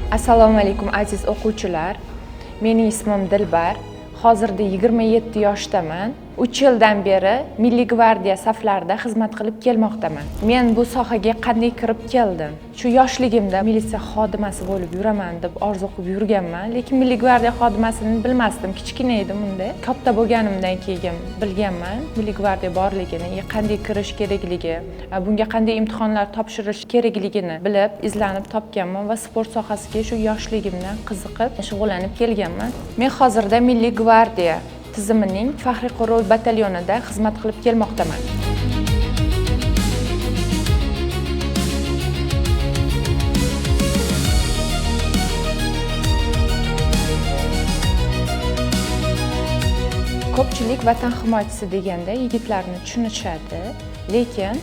Assalomu alaykum aziz o'quvchilar. Mening ismim Dilbar. Hozirda 27 yoshdaman. 3 yildan beri Milliy gvardiya saflarida xizmat qilib kelmoqdaman. Men bu sohaga qanday kirib keldim? Shu yoshligimda militsiya xodimasi bo'lib yuraman deb orzu qilib yurganman, lekin Milliy gvardiya xodimasini bilmasdim. Kichkina edim unda. Katta bo'lganimdan keyin bilganman Milliy gvardiya borligini, qanday kirish kerakligi, bunga qanday imtihonlar topshirish kerakligini bilib, izlanib topganman va sport sohasiga shu yoshligimdan qiziqib shug'ullanib kelganman. Men hozirda Milliy gvardiya tizimining faxriy qo'rg'ov batalyonida xizmat qilib kelmoqdaman. Ko'pchilik vatan himoyachisi deganda yigitlarni tushunishadi, lekin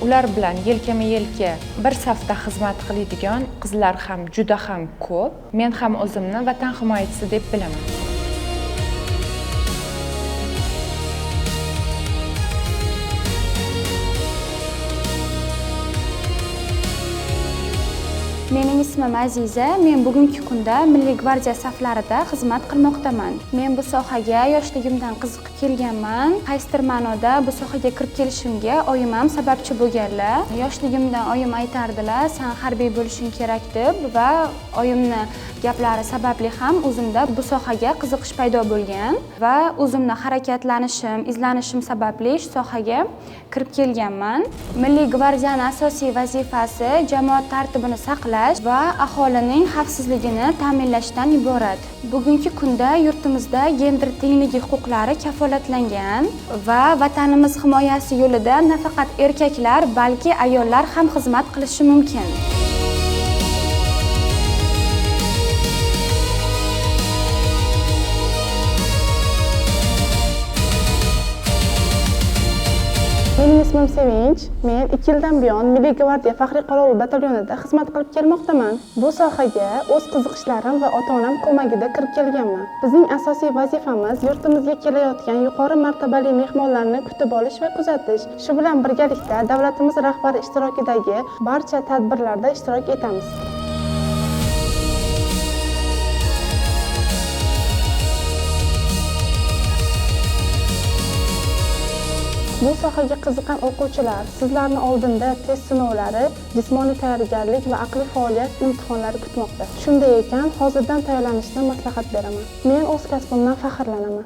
ular bilan yelkama-yelka bir safda xizmat qiladigan qizlar ham juda ham ko'p. Men ham o'zimni vatan himoyachisi deb bilaman. Mening ismim Aziza. Men bugungi kunda Milliy gvardiya saflarida xizmat qilmoqdaman. Men bu sohaga yoshligimdan qiziqib kelganman. Qaysidir ma'noda bu sohaga kirib kelishimga oyim ham sababchi bo'lganlar. Yoshligimdan oyim aytardilar, "Sen harbiy bo'lishing kerak" deb va oyimni gaplari sababli ham o'zimda bu sohaga qiziqish paydo bo'lgan va o'zimni harakatlanishim, izlanishim sababli shu sohaga kirib kelganman. Milliy gvardiyaning asosiy vazifasi jamoat tartibini saqlash va aholining xavfsizligini ta'minlashdan iborat. Bugungi kunda yurtimizda gender tengligi huquqlari kafolatlangan va vatanimiz himoyasi yo'lida nafaqat erkaklar, balki ayollar ham xizmat qilishi mumkin. Mening ismim Sevinch. Men 2 yildan buyon Milliy gvardiya faxriy qo'rg'ov batalyonida xizmat qilib kelmoqdaman. Bu sohaga o'z qiziqishlarim va ota-onam ko'magida kirib kelganman. Bizning asosiy vazifamiz yurtimizga kelayotgan yuqori martabali mehmonlarni kutib olish va kuzatish. Shu bilan birgalikda davlatimiz rahbari ishtirokidagi barcha tadbirlarda ishtirok etamiz. Bu sohaga qiziqqan o'quvchilar, sizlarni oldinda test sinovlari, jismoniy tayyorgarlik va aqliy faoliyat imtihonlari kutmoqda. Shunday ekan, hozirdan tayyorlanishni maslahat beraman. Men o'z kasbimdan faxrlanaman.